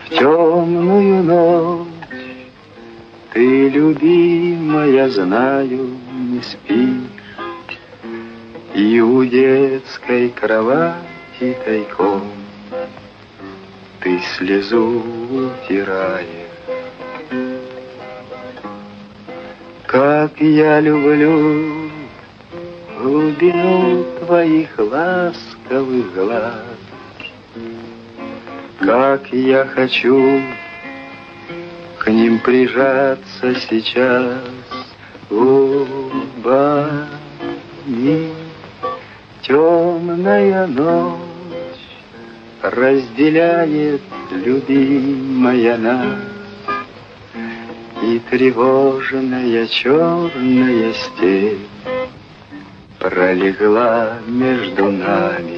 В темную ночь ты, любимая, знаю, не спишь, и у детской кровати тайком ты слезу утираешь. Как я люблю глубину твоих ласковых глаз, как я хочу к ним прижаться сейчас губами. Темная ночь разделяет, любимая, нас, и тревожная черная степь пролегла между нами.